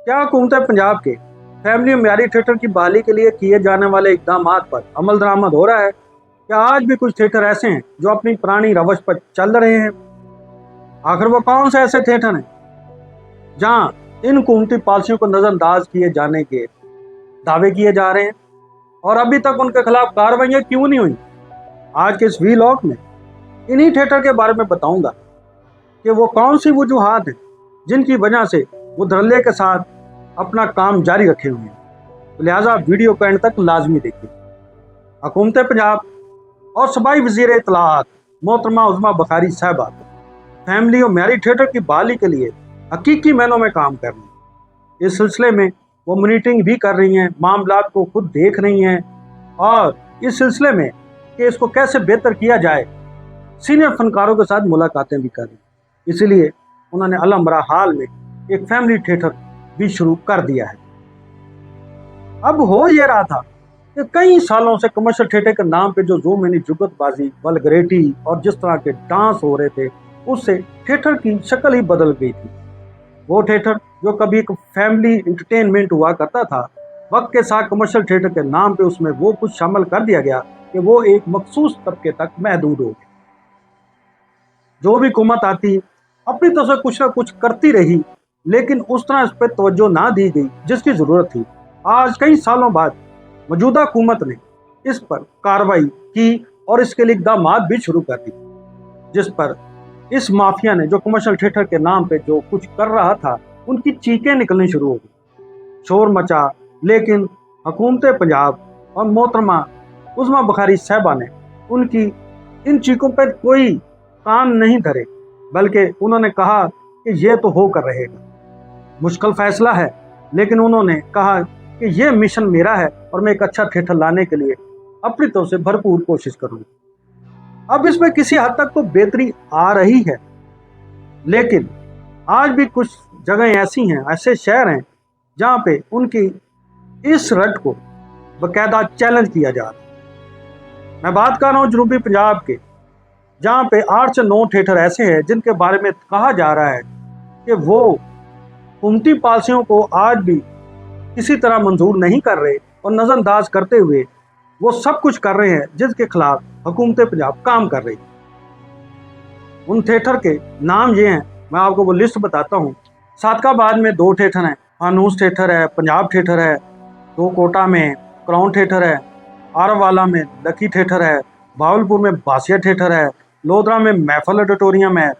क्या हुकूमत पंजाब के फैमिली और म्यारी थिएटर की बहाली के लिए किए जाने वाले इकदाम पर अमल दरामद हो रहा है? क्या आज भी कुछ थिएटर ऐसे हैं जो अपनी पुरानी रवश पर चल रहे हैं? आखिर वो कौन से ऐसे थिएटर हैं जहां इन हुकूमती पॉलिसियों को नजरअंदाज किए जाने के दावे किए जा रहे हैं और अभी तक उनके खिलाफ कार्रवाइयां क्यों नहीं हुई? आज के इस वीलॉग में इन्हीं थिएटर के बारे में बताऊंगा कि वो कौन सी वजूहात हैं जिनकी वजह से वो धड़ल्ले के साथ अपना काम जारी रखे हुए हैं। तो लिहाजा वीडियो को एंड तक लाजमी देखिए। हुकूमत पंजाब और सूबाई वज़ीर इत्तलाआत मोहतरमा उज़्मा बुखारी साहिबा फैमिली और म्यारी थिएटर की बहाली के लिए हकीकी मायनों में काम कर रही हैं। इस सिलसिले में वो मॉनिटरिंग भी कर रही हैं, मामलात को खुद देख रही हैं और इस सिलसिले में कि इसको कैसे बेहतर किया जाए सीनियर फनकारों के साथ मुलाकातें भी कर रही हैं। इसीलिए उन्होंने अलमरा हाल में एक फैमिली थिएटर भी शुरू कर दिया है। अब हो ये रहा था कि कई सालों से कमर्शियल थिएटर के नाम पे जो जूम यानी जुगतबाजी, वल्गैरिटी और जिस तरह के डांस हो रहे थे उससे थिएटर की शक्ल ही बदल गई थी। वो थिएटर जो कभी एक फैमिली इंटरटेनमेंट हुआ करता था, वक्त के साथ कमर्शियल थिएटर के नाम पे उसमें वो कुछ शामिल कर दिया गया कि वो एक मखसूस तबके तक महदूद हो गया। जो भी हुकूमत आती अपनी तरफ से कुछ ना कुछ करती रही, लेकिन उस तरह इस पर तवज्जो ना दी गई जिसकी ज़रूरत थी। आज कई सालों बाद मौजूदा हुकूमत ने इस पर कार्रवाई की और इसके लिए इक़दाम भी शुरू कर दी, जिस पर इस माफिया ने जो कमर्शियल थिएटर के नाम पे जो कुछ कर रहा था उनकी चीखें निकलनी शुरू हो गई, शोर मचा। लेकिन हुकूमत पंजाब और मोहतरमा उज़्मा बुखारी साहिबा ने उनकी इन चीखों पर कोई कान नहीं धरे, बल्कि उन्होंने कहा कि ये तो होकर रहेगा। मुश्किल फैसला है, लेकिन उन्होंने कहा कि ये मिशन मेरा है और मैं एक अच्छा थिएटर लाने के लिए अपनी तरफ से भरपूर कोशिश करूँगा। अब इसमें किसी हद तक तो बेहतरी आ रही है, लेकिन आज भी कुछ जगहें ऐसी हैं, ऐसे शहर हैं जहाँ पे उनकी इस रट को बाकायदा चैलेंज किया जा रहा है। मैं बात कर रहा हूँ जनूबी पंजाब के, जहाँ पे 8 से 9 थिएटर ऐसे हैं जिनके बारे में कहा जा रहा है कि वो हुकूमती पॉलिसियों को आज भी किसी तरह मंजूर नहीं कर रहे और नज़रअंदाज करते हुए वो सब कुछ कर रहे हैं जिसके खिलाफ हुकूमत पंजाब काम कर रही है। उन थिएटर के नाम ये हैं, मैं आपको वो लिस्ट बताता हूँ। सादकाबाद में 2 थिएटर हैं, फानूस थिएटर है, पंजाब थिएटर है, 2 कोटा में क्राउन थिएटर है, आरवाला में लकी थिएटर है, भावलपुर में बासिया थिएटर है, लोधरा में महफल ऑडिटोरियम है,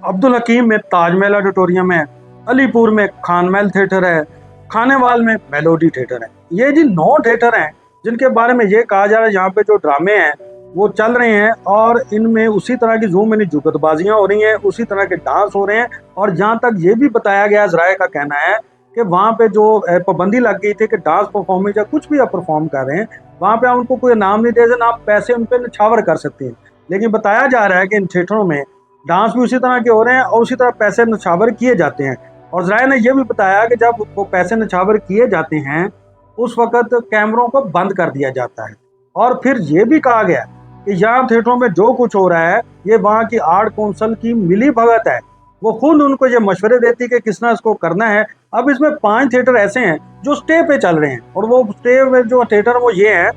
अब्दुल हकीम में ताजमहल ऑडिटोरियम है, अलीपुर में खानमहल थिएटर है, खानेवाल में मेलोडी थिएटर है। ये जी 9 थिएटर हैं जिनके बारे में ये कहा जा रहा है यहाँ पे जो ड्रामे हैं वो चल रहे हैं और इनमें उसी तरह की जूम यानी जुगतबाजियाँ हो रही हैं, उसी तरह के डांस हो रहे हैं। और जहाँ तक ये भी बताया गया, ज़राए का कहना है कि वहाँ पे जो पाबंदी लग गई थी कि डांस परफॉर्मेंस या कुछ भी आप परफॉर्म कर रहे हैं वहाँ पे आप उनको कोई इनाम नहीं दे, ना आप पैसे उन पर निछावर कर सकते हैं। लेकिन बताया जा रहा है कि इन थिएटरों में डांस भी उसी तरह के हो रहे हैं और उसी तरह पैसे निछावर किए जाते हैं। और ज़राए ने यह भी बताया कि जब वो पैसे निछावर किए जाते हैं उस वक़्त कैमरों को बंद कर दिया जाता है। और फिर ये भी कहा गया कि यहाँ थिएटरों में जो कुछ हो रहा है ये वहाँ की आर्ट कौंसल की मिली भगत है, वो खुद उनको ये मशवरे देती कि किस तरह इसको करना है। अब इसमें 5 थिएटर ऐसे हैं जो स्टे पे चल रहे हैं और वो स्टे में जो थिएटर वो ये है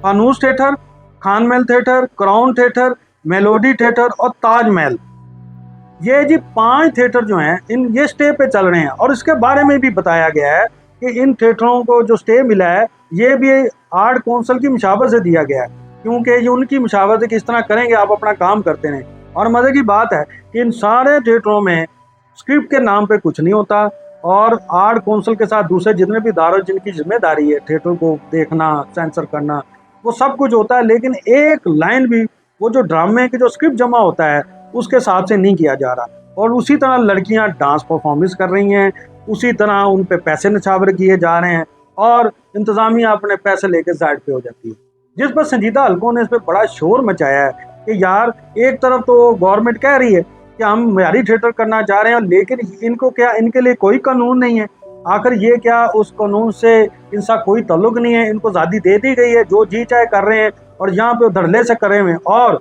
Fanoos Theatre, Khanmahal Theatre, Crown Theatre, Melody Theatre और ताजमहल। ये जी 5 थिएटर जो हैं इन ये स्टे पे चल रहे हैं। और इसके बारे में भी बताया गया है कि इन थिएटरों को जो स्टे मिला है ये भी आर्ट कौंसल की मशावरत से दिया गया है, क्योंकि ये उनकी मशावरत है कि इस तरह करेंगे, आप अपना काम करते रहें। और मज़े की बात है कि इन सारे थिएटरों में स्क्रिप्ट के नाम पे कुछ नहीं होता और आर्ट कौंसल के साथ दूसरे जितने भी इदारे जिनकी जिम्मेदारी है थिएटर को देखना, सेंसर करना, वो सब कुछ होता है। लेकिन एक लाइन भी वो जो ड्रामे की जो स्क्रिप्ट जमा होता है उसके हिसाब से नहीं किया जा रहा। और उसी तरह लड़कियां डांस परफॉर्मेंस कर रही हैं, उसी तरह उन पे पैसे निछावर किए जा रहे हैं और इंतज़ामिया अपने पैसे लेके साइड पे हो जाती है, जिस पर संजीदा हलकों ने इस पर बड़ा शोर मचाया है कि यार एक तरफ तो गवर्नमेंट कह रही है कि हम म्यारी थिएटर करना चाह रहे हैं, लेकिन इनको क्या, इनके लिए कोई कानून नहीं है। आखिर ये क्या उस कानून से इनका कोई ताल्लुक नहीं है, इनको आज़ादी दे दी गई है, जो जी चाहे कर रहे हैं और यहाँ पे धड़ल्ले से करे हुए हैं। और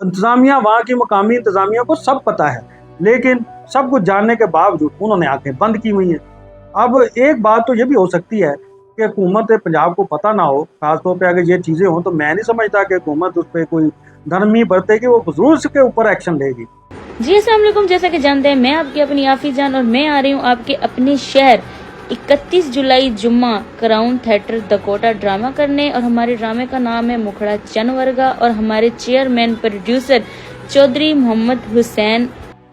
इंतज़ामिया, वहाँ की मकामी इंतज़ामिया को सब पता है, लेकिन सब कुछ जानने के बावजूद उन्होंने आंखें बंद की हुई हैं। اب ایک بات تو یہ بھی ہو سکتی ہے کہ حکومت پنجاب کو پتہ نہ ہو، خاص طور پہ اگر یہ چیزیں ہوں، تو میں نہیں سمجھتا کہ حکومت اس پہ کوئی نرمی برتے کہ وہ ضرور اس کے اوپر ایکشن لے گی۔ جی السلام علیکم، جیسا کہ جانتے ہیں میں آپ کی اپنی آفی جان، اور میں آ رہی ہوں آپ کے اپنے شہر 31 جولائی جمعہ کراؤن تھیٹر دکوٹا ڈرامہ کرنے، اور ہمارے ڈرامے کا نام ہے مکھڑا چنورگا، اور ہمارے چیئرمین پروڈیوسر چودھری محمد حسین۔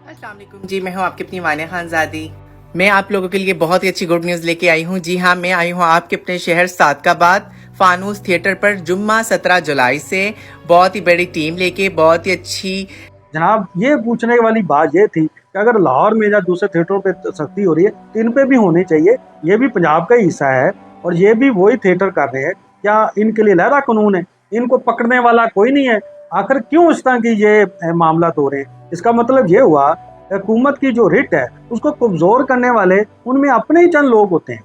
السلام علیکم جی، میں ہوں آپ کی اپنی وانیہ خان زادی۔ میں آپ لوگوں کے لیے بہت ہی اچھی گڈ نیوز لے کے آئی ہوں۔ جی ہاں، میں آئی ہوں آپ کے اپنے شہر صادق آباد فانوس تھیٹر پر جمعہ 17 جولائی سے بہت ہی بڑی ٹیم لے کے، بہت ہی اچھی۔ جناب یہ پوچھنے والی بات یہ تھی کہ اگر لاہور میں یا دوسرے تھیٹروں پہ سختی ہو رہی ہے تو ان پہ بھی ہونی چاہیے، یہ بھی پنجاب کا ہی حصہ ہے اور یہ بھی وہی تھیٹر کر رہے ہیں، کیا ان کے لیے علیحدہ قانون ہے؟ ان کو پکڑنے والا کوئی نہیں ہے؟ آخر کیوں اس طرح کی یہ معاملات ہو رہے ہیں؟ اس کا مطلب یہ ہوا حکومت کی جو رٹ ہے اس کو کمزور کرنے والے ان میں اپنے ہی چند لوگ ہوتے ہیں۔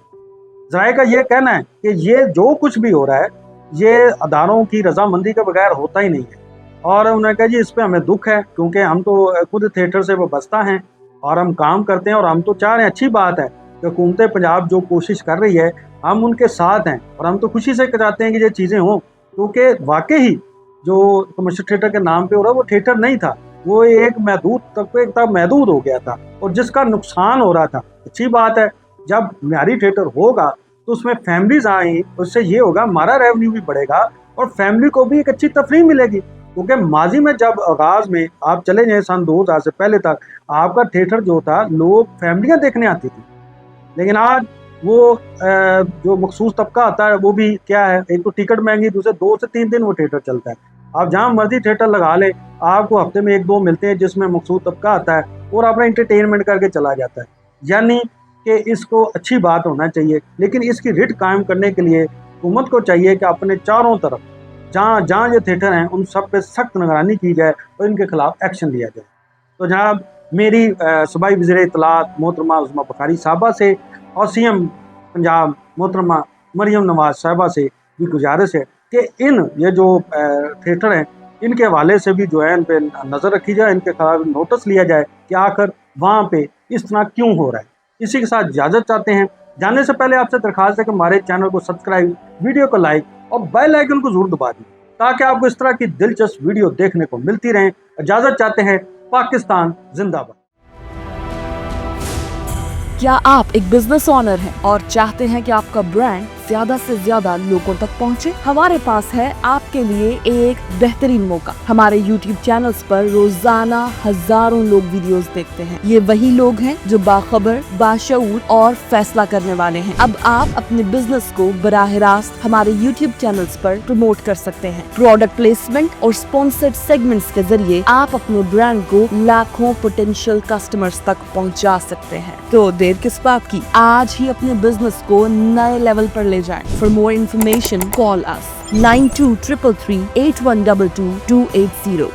ذرائع کا یہ کہنا ہے کہ یہ جو کچھ بھی ہو رہا ہے یہ اداروں کی رضامندی کے بغیر ہوتا ہی نہیں ہے، اور انہوں نے کہا جی اس پہ ہمیں دکھ ہے کیونکہ ہم تو خود تھیٹر سے وابستہ ہیں اور ہم کام کرتے ہیں، اور ہم تو چاہ رہے ہیں، اچھی بات ہے کہ حکومت پنجاب جو کوشش کر رہی ہے ہم ان کے ساتھ ہیں، اور ہم تو خوشی سے چاہتے ہیں کہ یہ چیزیں ہوں، کیونکہ واقعی جو کمرشل تھیٹر کے نام پہ ہو رہا وہ تھیٹر نہیں تھا، وہ ایک محدود طبقے تک محدود ہو گیا تھا اور جس کا نقصان ہو رہا تھا۔ اچھی بات ہے جب معیاری تھیٹر ہوگا تو اس میں فیملیز آئیں، اس سے یہ ہوگا ہمارا ریونیو بھی بڑھے گا اور فیملی کو بھی ایک اچھی تفریح ملے گی، کیونکہ ماضی میں جب آغاز میں آپ چلے جائیں سن 2000 سے پہلے تک آپ کا تھیٹر جو تھا لوگ فیملیاں دیکھنے آتی تھی، لیکن آج وہ جو مخصوص طبقہ آتا ہے وہ بھی کیا ہے، ایک تو ٹکٹ مہنگی، دوسرے 2 سے 3 دن وہ تھیٹر چلتا ہے۔ آپ جہاں مرضی تھیٹر لگا لیں آپ کو ہفتے میں 1-2 ملتے ہیں جس میں مخصوص طبقہ آتا ہے اور اپنا انٹرٹینمنٹ کر کے چلا جاتا ہے، یعنی کہ اس کو اچھی بات ہونا چاہیے، لیکن اس کی رٹ قائم کرنے کے لیے حکومت کو چاہیے کہ اپنے چاروں طرف جہاں جہاں یہ تھیٹر ہیں ان سب پہ سخت نگرانی کی جائے اور ان کے خلاف ایکشن لیا جائے۔ تو جناب میری صوبائی وزیر اطلاعات محترمہ عظمیٰ بخاری صاحبہ سے اور سی ایم پنجاب محترمہ مریم نواز صاحبہ سے بھی گزارش ہے کہ یہ جو تھیٹر ہیں ان کے حوالے سے بھی جو ہے ان پہ نظر رکھی جائے، ان کے خلاف نوٹس لیا جائے کہ آخر وہاں پہ اس طرح کیوں ہو رہا ہے۔ اسی کے ساتھ اجازت چاہتے ہیں، جانے سے پہلے آپ سے درخواست ہے کہ ہمارے چینل کو سبسکرائب، ویڈیو کو لائک اور بیل آئیکن کو ضرور دبا دیں تاکہ آپ کو اس طرح کی دلچسپ ویڈیو دیکھنے کو ملتی رہیں۔ اجازت چاہتے ہیں، پاکستان زندہ باد۔ کیا آپ ایک بزنس اونر ہیں اور چاہتے ہیں کہ آپ کا برانڈ زیادہ سے زیادہ لوگوں تک پہنچے؟ ہمارے پاس ہے آپ کے لیے ایک بہترین موقع۔ ہمارے یوٹیوب چینلز پر روزانہ ہزاروں لوگ ویڈیوز دیکھتے ہیں۔ یہ وہی لوگ ہیں جو باخبر، باشعور اور فیصلہ کرنے والے ہیں۔ اب آپ اپنے بزنس کو براہ راست ہمارے یوٹیوب چینلز پر پروموٹ کر سکتے ہیں۔ پروڈکٹ پلیسمنٹ اور اسپانسرڈ سیگمنٹس کے ذریعے آپ اپنے برانڈ کو لاکھوں پوٹینشیل کسٹمرز تک پہنچا سکتے ہیں۔ تو دیر کس بات کی، آج ہی اپنے بزنس کو نئے لیول پر لے جائیں۔ For more information, call us 923338122280.